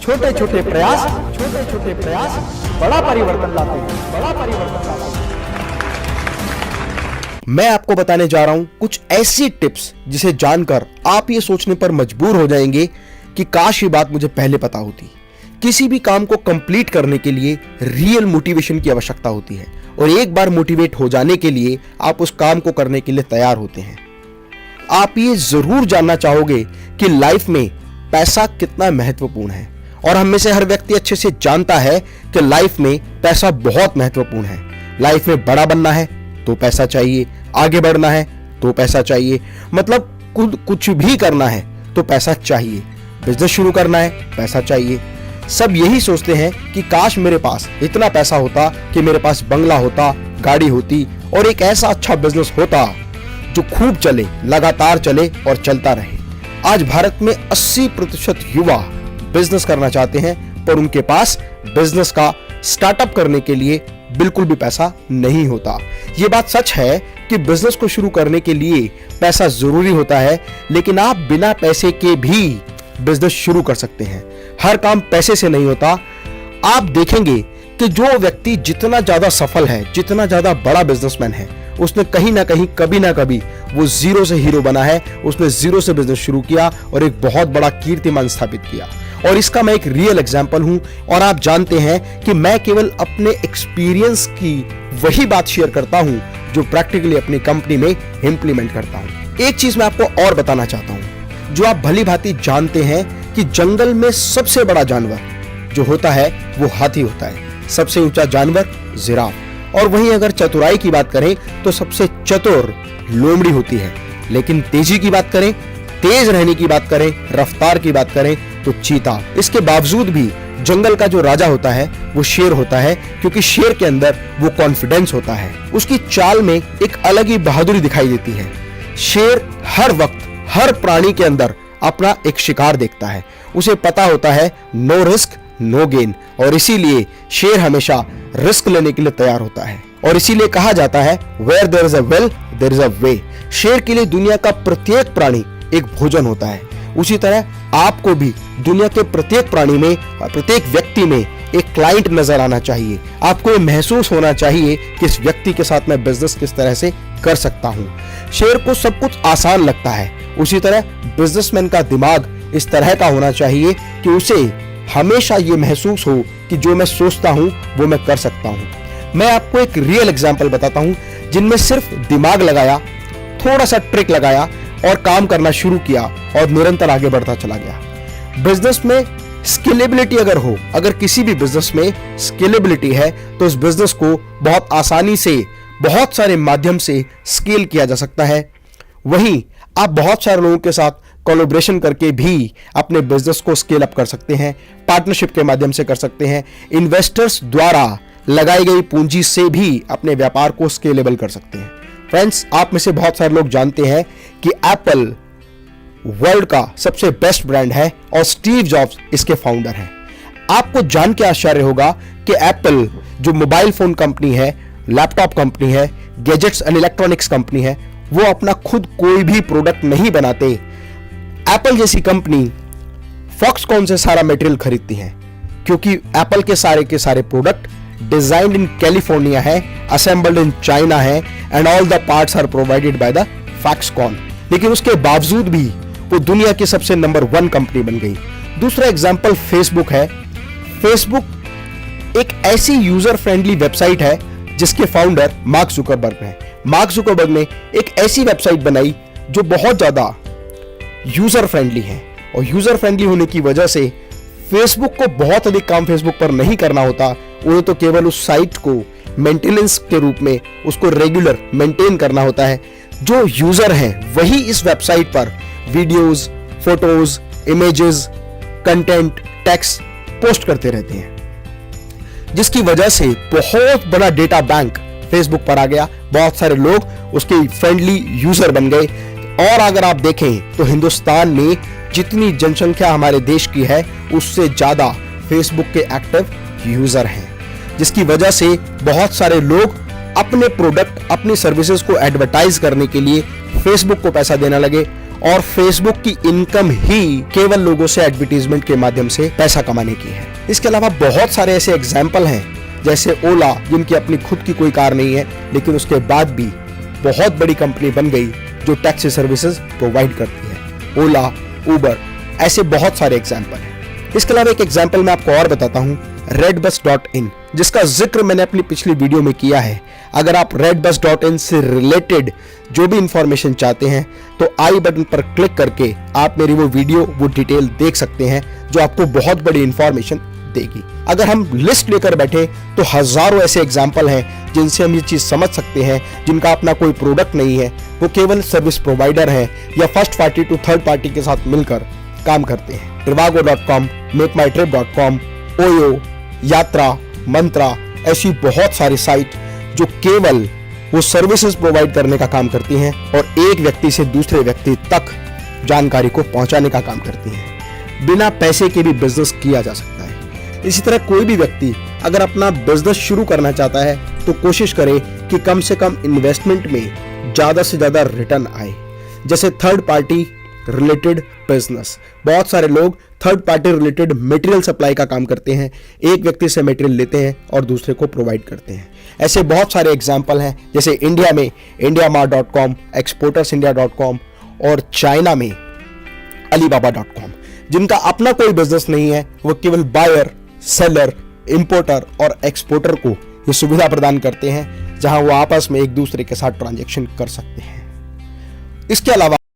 छोटे छोटे प्रयास बड़ा परिवर्तन लाते हैं। मैं आपको बताने जा रहा हूं कुछ ऐसी टिप्स जिसे जानकर आप ये सोचने पर मजबूर हो जाएंगे कि काश ये बात मुझे पहले पता होती। किसी भी काम को कंप्लीट करने के लिए रियल मोटिवेशन की आवश्यकता होती है और एक बार मोटिवेट हो जाने के लिए आप उस काम को करने के लिए तैयार होते हैं। आप ये जरूर जानना चाहोगे कि लाइफ में पैसा कितना महत्वपूर्ण है और हम में से हर व्यक्ति अच्छे से जानता है कि लाइफ में पैसा बहुत महत्वपूर्ण है। लाइफ में बड़ा बनना है तो पैसा चाहिए, आगे बढ़ना है तो पैसा चाहिए, मतलब कुछ भी करना है तो पैसा चाहिए, बिजनेस शुरू करना है पैसा चाहिए। सब यही सोचते हैं कि काश मेरे पास इतना पैसा होता कि मेरे पास बंगला होता, गाड़ी होती और एक ऐसा अच्छा बिजनेस होता जो खूब चले, लगातार चले और चलता रहे। आज भारत में 80% युवा बिजनेस करना चाहते हैं पर उनके पास बिजनेस का स्टार्टअप करने के लिए बिल्कुल भी पैसा नहीं होता। ये बात सच है कि बिजनेस को शुरू करने के लिए पैसा जरूरी होता है, लेकिन आप बिना पैसे के भी बिजनेस शुरू कर सकते हैं। हर काम पैसे से नहीं होता। आप देखेंगे कि जो व्यक्ति जितना ज्यादा सफल है, जितना ज्यादा बड़ा बिजनेसमैन है, उसने कहीं ना कहीं कभी ना कभी वो जीरो से हीरो बना है। उसने जीरो से बिजनेस शुरू किया और एक बहुत बड़ा कीर्तिमान स्थापित किया। और इसका मैं एक रियल एग्जांपल हूं और आप जानते हैं कि मैं केवल अपने एक्सपीरियंस की वही बात शेयर करता हूं जो प्रैक्टिकली अपनी कंपनी में इंप्लीमेंट करता हूं। एक चीज मैं आपको और बताना चाहता हूं जो आप भली भांति जानते हैं कि जंगल में सबसे बड़ा जानवर जो होता है वो हाथी होता है, सबसे ऊंचा जानवर जिराफ। और वहीं अगर चतुराई की बात करें तो सबसे चतुर लोमड़ी होती है, लेकिन तेजी की बात करें, तेज रहने की बात करें, रफ्तार की बात करें तो चीता। इसके बावजूद भी जंगल का जो राजा होता है वो शेर होता है, क्योंकि शेर के अंदर वो कॉन्फिडेंस होता है। उसकी चाल में एक अलग ही बहादुरी दिखाई देती है। शेर हर वक्त हर प्राणी के अंदर अपना एक शिकार देखता है। उसे पता होता है नो रिस्क नो गेन, और इसीलिए शेर हमेशा रिस्क लेने के लिए तैयार होता है। और इसीलिए कहा जाता है where there is a will there is a way. शेर के लिए दुनिया का प्रत्येक प्राणी एक भोजन होता है। उसी तरह आपको भी दुनिया के प्रत्येक प्राणी में, प्रत्येक व्यक्ति में एक क्लाइंट नजर आना चाहिए। आपको ये महसूस होना चाहिए कि इस व्यक्ति के साथ मैं बिजनेस किस तरह से कर सकता हूं। शेर को सब कुछ आसान लगता है, उसी तरह बिजनेसमैन का दिमाग इस तरह का होना चाहिए कि उसे हमेशा ये महसूस हो कि जो मैं सोचता हूं वो मैं कर सकता हूं। मैं आपको एक रियल एग्जांपल बताता हूं जिनमें सिर्फ दिमाग लगाया, थोड़ा सा ट्रिक लगाया और काम करना शुरू किया और निरंतर आगे बढ़ता चला गया। बिजनेस में स्केलेबिलिटी अगर किसी भी बिजनेस में स्केलेबिलिटी है तो उस बिजनेस को बहुत आसानी से बहुत सारे माध्यम से स्केल किया जा सकता है। वहीं आप बहुत सारे लोगों के साथ कोलैबोरेशन करके भी अपने बिजनेस को स्केल अप कर सकते हैं, पार्टनरशिप के माध्यम से कर सकते हैं, इन्वेस्टर्स द्वारा लगाई गई पूंजी से भी अपने व्यापार को स्केलेबल कर सकते हैं। फ्रेंड्स, आप में से बहुत सारे लोग जानते हैं कि एप्पल वर्ल्ड का सबसे बेस्ट ब्रांड है और स्टीव जॉब्स इसके फाउंडर हैं। आपको जान के आश्चर्य होगा कि एप्पल जो मोबाइल फोन कंपनी है, लैपटॉप कंपनी है, गैजेट्स एंड इलेक्ट्रॉनिक्स कंपनी है, वो अपना खुद कोई भी प्रोडक्ट नहीं बनाते। एप्पल जैसी कंपनी फॉक्सकॉन से सारा मटेरियल खरीदती है, क्योंकि एप्पल के सारे प्रोडक्ट डिजाइन्ड इन कैलिफोर्निया है, असेंबल्ड इन चाइना है and all the parts are provided by the Foxconn. लेकिन उसके बावजूद भी वो दुनिया की सबसे नंबर 1 कंपनी बन गई। दूसरा एग्जांपल फेसबुक है। फेसबुक एक ऐसी यूजर फ्रेंडली वेबसाइट है जिसके फाउंडर मार्क जुकरबर्ग हैं। मार्क जुकरबर्ग ने एक ऐसी वेबसाइट बनाई जो बहुत ज्यादा यूजर फ्रेंडली है, और यूजर फ्रेंडली होने की वजह से फेसबुक को बहुत अधिक काम फेसबुक पर नहीं करना होता। उन्हें तो केवल उस साइट को मेंटेनेंस के रूप में उसको रेगुलर मेंटेन करना होता है। जो यूजर हैं वही इस वेबसाइट पर videos, photos, images, content, text post करते रहते हैं, जिसकी वजह से बहुत बड़ा डेटा बैंक फेसबुक पर आ गया। बहुत सारे लोग उसके फ्रेंडली यूजर बन गए। और अगर आप देखें तो हिंदुस्तान में जितनी जनसंख्या हमारे देश की है उससे ज्यादा फेसबुक के एक्टिव यूजर हैं, जिसकी वजह से बहुत सारे लोग अपने प्रोडक्ट, अपनी सर्विसेज को एडवर्टाइज करने के लिए फेसबुक को पैसा देने लगे। और फेसबुक की इनकम ही केवल लोगों से एडवर्टीजमेंट के माध्यम से पैसा कमाने की है। इसके अलावा बहुत सारे ऐसे एग्जाम्पल हैं, जैसे ओला, जिनकी अपनी खुद की कोई कार नहीं है लेकिन उसके बाद भी बहुत बड़ी कंपनी बन गई जो टैक्सी सर्विसेज प्रोवाइड करती है। ओला, उबर, ऐसे बहुत सारे एग्जाम्पल हैं। इसके अलावा एक एग्जाम्पल मैं आपको और बताता हूं, redbus.in, जिसका जिक्र मैंने अपनी पिछली वीडियो में किया है। अगर आप redbus.in से रिलेटेड जो भी इंफॉर्मेशन चाहते हैं तो आई बटन पर क्लिक करके आप मेरी वो वीडियो, वो डिटेल देख सकते हैं जो आपको बहुत बड़ी इंफॉर्मेशन देगी। अगर हम लिस्ट लेकर बैठे तो हजारों ऐसे एग्जाम्पल हैं जिनसे हम ये चीज समझ सकते हैं, जिनका अपना कोई प्रोडक्ट नहीं है, वो केवल सर्विस प्रोवाइडर हैं या first party to third party के साथ मिलकर काम करते हैं। trivago.com, मेकमाईट्रिप.com, ओयो, यात्रा, मंत्रा, ऐसी बहुत सारी साइट जो केवल वो सर्विसेज प्रोवाइड करने का काम करती हैं और एक व्यक्ति से दूसरे व्यक्ति तक जानकारी को पहुंचाने का काम करती हैं। बिना पैसे के भी बिजनेस किया जा सकता है। इसी तरह कोई भी व्यक्ति अगर अपना बिजनेस शुरू करना चाहता है तो कोशिश करे कि कम से कम इन्वेस्टमेंट में ज्यादा से ज्यादा रिटर्न आए। जैसे थर्ड पार्टी रिलेटेड बिजनेस, बहुत सारे लोग third party related material supply का काम करते हैं, एक व्यक्ति से मटेरियल लेते हैं और दूसरे को प्रोवाइड करते हैं। ऐसे बहुत सारे एग्जाम्पल हैं, जैसे इंडिया में indiamart.com, exportersindia.com और चाइना में alibaba.com, जिनका अपना कोई बिजनेस नहीं है, वो केवल बायर, सेलर, इंपोर्टर और एक्सपोर्टर को ये सुविधा प्रदान करते हैं जहां वो आपस में एक दूसरे के साथ ट्रांजैक्शन कर सकते हैं। इसके अलावा